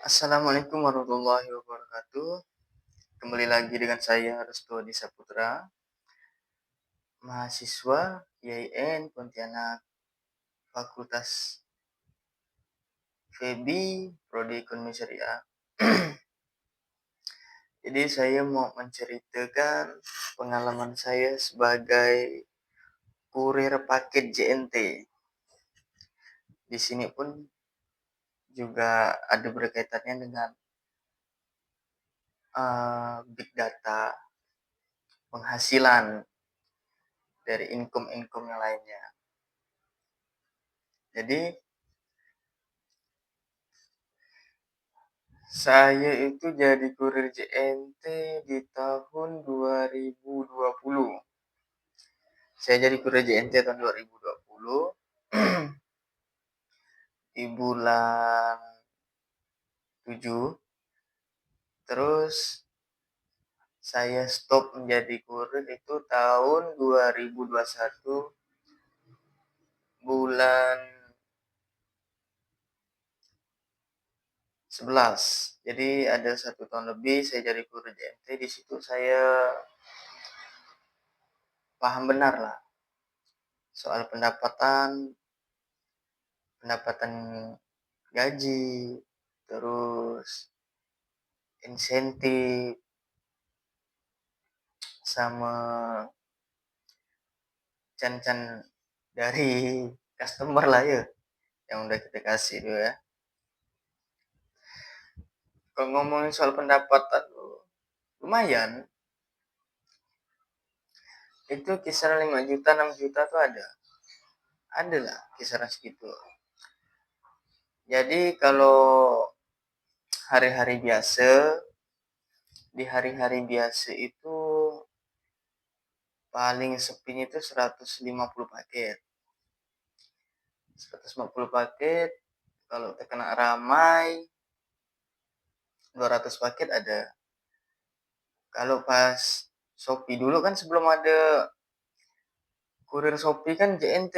Assalamualaikum warahmatullahi wabarakatuh. Kembali lagi dengan saya Restu Adi Saputra, mahasiswa IAIN Pontianak, Fakultas FEBI, Prodi Ekonomi Syariah. Jadi saya mau menceritakan pengalaman saya sebagai kurir paket JNT. Di sini pun juga ada berkaitannya dengan big data, penghasilan dari income yang lainnya. Jadi saya itu jadi kurir JNT di tahun 2020. Saya jadi kurir JNT tahun 2020 di bulan 7. Terus saya stop menjadi kurir itu tahun 2021 bulan 11. Jadi ada 1 tahun lebih saya jadi kurir JNT. Di situ saya paham benar lah soal pendapatan gaji, terus insentif, sama can-can dari customer lah ya, yang udah kita kasih dulu ya. Kalau ngomongin soal pendapatan lumayan, itu kisaran 5 juta 6 juta tuh ada lah kisaran segitu. Jadi kalau hari-hari biasa, di hari-hari biasa itu paling sepinya itu 150 paket. 150 paket, kalau terkena ramai 200 paket ada. Kalau pas Shopee dulu kan, sebelum ada kurir Shopee kan JNT.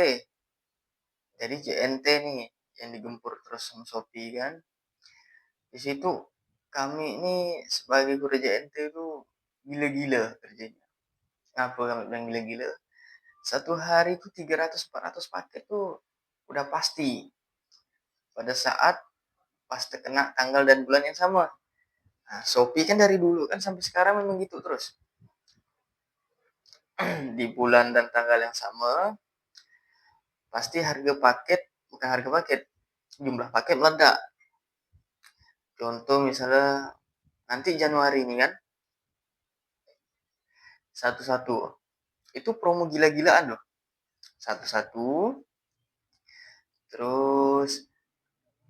Jadi JNT nih yang digempur terus sama Shopee kan. Di situ kami ini sebagai kurir JNT itu gila-gila kerjanya. Kenapa kami bilang gila-gila? Satu hari itu 300-400 paket tuh udah pasti. Pada saat pas terkena tanggal dan bulan yang sama. Nah, Shopee kan dari dulu kan sampai sekarang memang gitu terus. Di bulan dan tanggal yang sama, pasti jumlah paket meledak. Contoh misalnya nanti Januari ini kan, 1-1. Itu promo gila-gilaan loh. 1-1. Terus,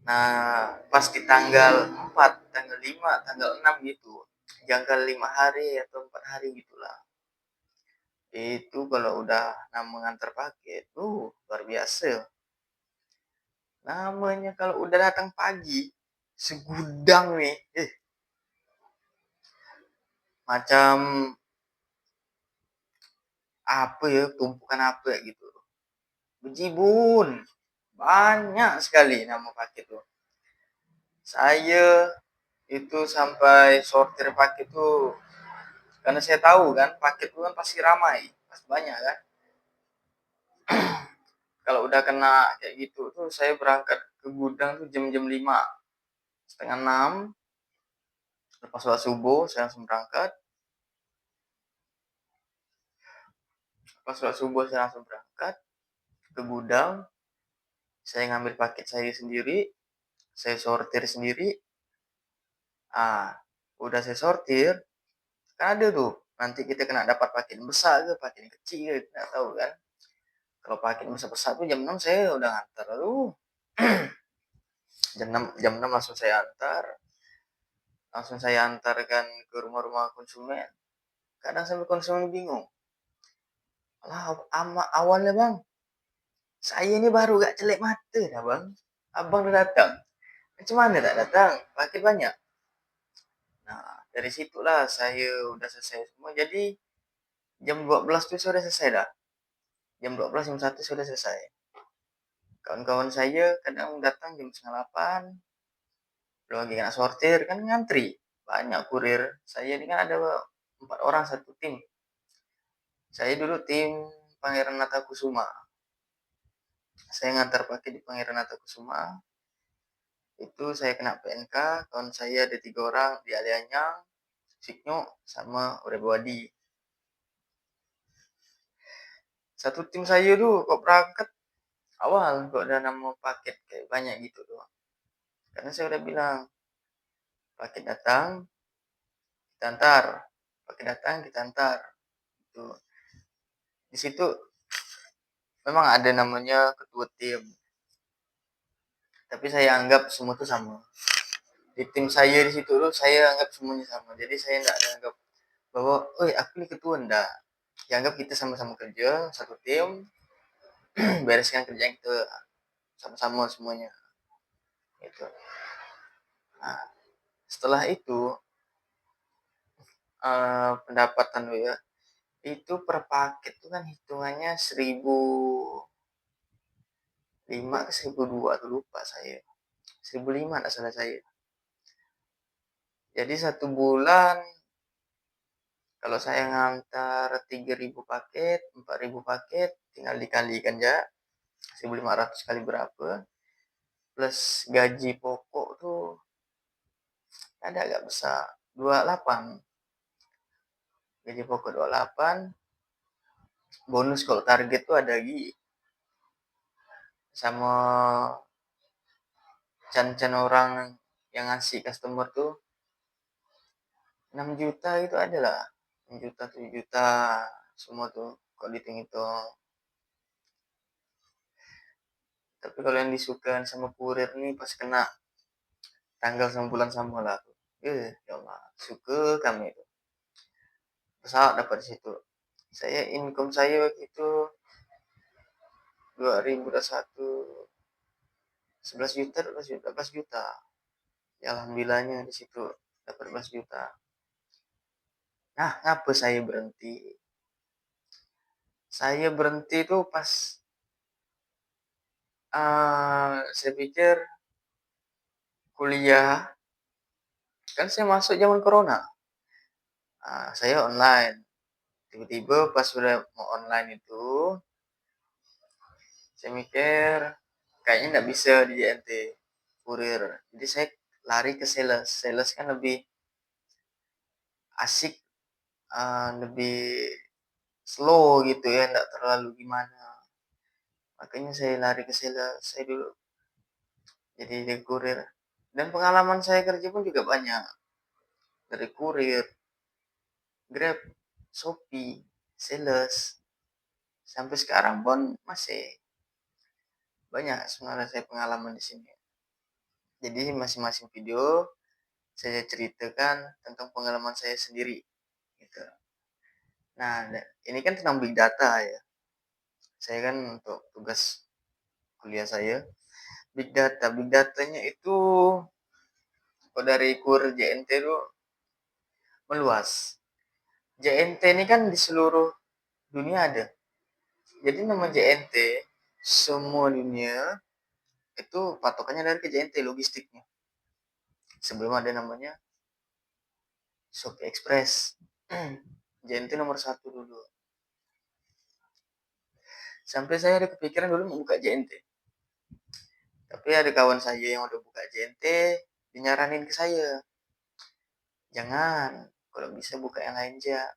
nah pas di tanggal 4, tanggal 5, tanggal 6 gitu. Jangka 5 hari atau 4 hari gitulah. Itu kalau udah mengantar paket, luar biasa. Namanya kalau udah datang pagi, segudang nih, macam apa ya, tumpukan apa ya gitu. Bejibun, banyak sekali nama paket tuh. Saya itu sampai sortir paket tuh, karena saya tahu kan paket tuh kan pasti ramai, pasti banyak kan. Kalau udah kena kayak gitu tuh, saya berangkat ke gudang tuh jam-jam 5, setengah 6. Lepas sholat subuh saya langsung berangkat. Ke gudang. Saya ngambil paket saya sendiri, saya sortir sendiri. Udah saya sortir, kan ada tuh nanti kita kena dapat paket besar ke paket kecil, nggak tahu kan. Kalau paket besar tuh jam 6 saya udah ngantar. jam 6 langsung saya antarkan ke rumah-rumah konsumen. Kadang sampai konsumen bingung, lah awalnya bang, saya ini baru gak celek mata dah bang, abang udah datang. Macam mana tak datang, paket banyak. Nah, dari situlah saya udah selesai semua. Jadi jam 12 tuh sudah selesai dah. Jam 12, jam 1 sudah selesai. Kawan-kawan saya kadang datang jam setengah 8, lagi kena sortir kan ngantri banyak kurir. Saya ini kan ada 4 orang satu tim. Saya dulu tim Pangeran Natakusuma. Saya ngantar paket di Pangeran Natakusuma. Itu saya kena PNK, kawan saya ada 3 orang di Alianyang, Siknyo, sama Urebawadi. Satu tim saya tuh kok berangkat awal kok udah nama paket kayak banyak gitu doang. Karena saya udah bilang paket datang kita antar, paket datang kita antar. Itu di situ memang ada namanya ketua tim, tapi saya anggap semua itu sama. Di tim saya di situ tuh saya anggap semuanya sama. Jadi saya enggak ada anggap bahwa, "Oi, aku ini ketua," enggak. Dianggap kita sama-sama kerja satu tim, bereskan kerjaan kita sama-sama semuanya. Gitu. Nah, setelah itu pendapatan gue ya, itu per paket tuh kan hitungannya 1.005 ke 1.002 tuh lupa saya. 1.005 enggak salah saya. Jadi satu bulan kalau saya ngantar 3.000 paket, 4.000 paket, tinggal dikalikan ya. 1.500 kali berapa? Plus gaji pokok tuh ada agak besar, 28. Gaji pokok 28. Bonus kalau target tuh ada lagi. Sama can-can orang yang ngasih customer tuh 6 juta itu ada lah. 6 juta, 7 juta semua tuh kalau dihitung-hitung. Tapi kalau yang disukain sama kurir nih pas kena tanggal sama bulan sama lah. Ya Allah, suka kami itu. Pesawat dapat di situ. Saya income saya waktu itu 2021 11 juta, 12 juta. Ya alhamdulillahnya di situ dapat 12 juta. Nah, ngapa saya berhenti? Saya berhenti itu pas saya pikir kuliah kan saya masuk zaman corona. Saya online. Tiba-tiba pas sudah mau online itu, saya mikir kayaknya nggak bisa di JNT kurir. Jadi saya lari ke sales. Sales kan lebih asik, lebih slow gitu ya, nggak terlalu gimana. Makanya saya lari ke sales. Saya dulu jadi kurir. Dan pengalaman saya kerja pun juga banyak. Dari kurir, Grab, Shopee, sales. Sampai sekarang pun masih banyak sebenarnya saya pengalaman di sini. Jadi masing-masing video saya ceritakan tentang pengalaman saya sendiri gitu. Nah, ini kan tentang big data ya. Saya kan untuk tugas kuliah saya big data. Big datanya itu kalau dari kurir JNT itu meluas. JNT ini kan di seluruh dunia ada. Jadi nama JNT semua dunia itu patokannya dari ke JNT logistiknya. Sebelum ada namanya Shopee Express. JNT nomor 1 dulu. Sampai saya ada kepikiran dulu mau buka JNT. Tapi ada kawan saya yang udah buka JNT, dinyaranin ke saya. Jangan, kalau bisa buka yang lain aja.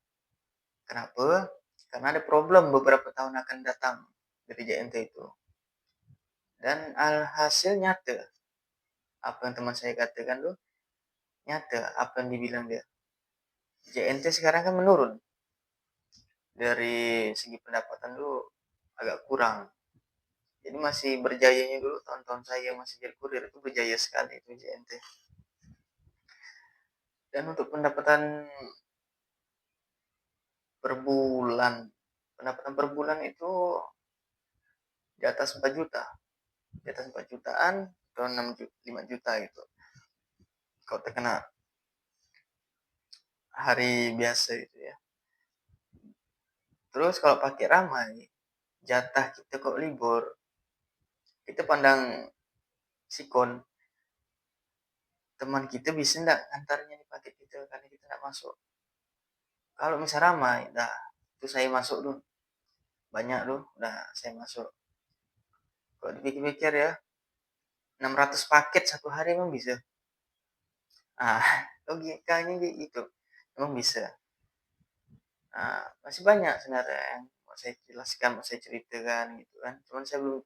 Kenapa? Karena ada problem beberapa tahun akan datang dari JNT itu. Dan alhasil nyata. Apa yang teman saya katakan tuh, nyata apa yang dibilang dia. JNT sekarang kan menurun. Dari segi pendapatan dulu agak kurang. Jadi masih berjayanya dulu tahun-tahun saya masih jadi kurir itu berjaya sekali itu JNT. Dan untuk pendapatan per bulan, pendapatan per bulan itu di atas 4 juta. Di atas 4 jutaan atau 6 juta, 5 juta gitu. Kalau terkena hari biasa gitu ya. Terus kalau pakai ramai, jatah kita kok libur, kita pandang sikon teman kita bisa nggak antarnya di paket kita karena kita nggak masuk. Kalau misal ramai, dah itu saya masuk tuh. Banyak tuh, udah saya masuk. Kalau dipikir-pikir ya, 600 paket satu hari emang bisa. Ah, logikanya gitu. Emang bisa. Masih banyak sebenarnya yang mau saya jelaskan, mau saya ceritakan gitu kan. Cuman saya belum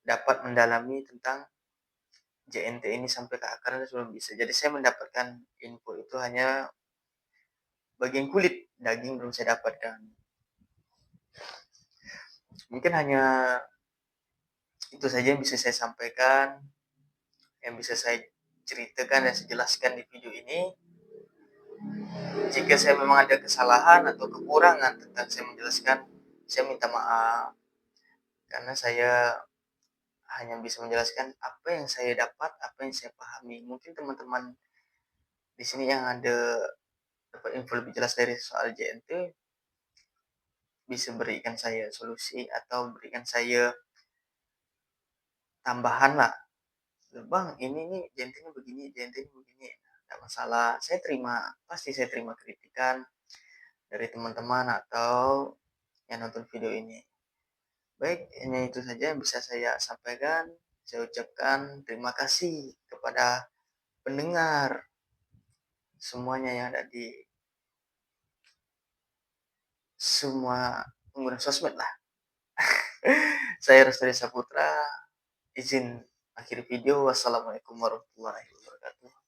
dapat mendalami tentang JNT ini sampai ke akarnya belum bisa. Jadi saya mendapatkan info itu hanya bagian kulit, daging belum saya dapatkan. Mungkin hanya itu saja yang bisa saya sampaikan, yang bisa saya ceritakan dan saya jelaskan di video ini. Jika saya memang ada kesalahan atau kekurangan tentang saya menjelaskan, saya minta maaf. Karena saya hanya bisa menjelaskan apa yang saya dapat, apa yang saya pahami. Mungkin teman-teman di sini yang ada dapat info lebih jelas dari soal JNT bisa berikan saya solusi atau berikan saya tambahan lah. Bang, ini nih JNT-nya begini, JNT-nya begini. Tidak masalah, saya terima, pasti saya terima kritikan dari teman-teman atau yang nonton video ini. Baik, hanya itu saja yang bisa saya sampaikan. Saya ucapkan terima kasih kepada pendengar semuanya yang ada di semua pengguna sosmed lah. Saya Restari Saputra, izin akhir video. Wassalamualaikum warahmatullahi wabarakatuh.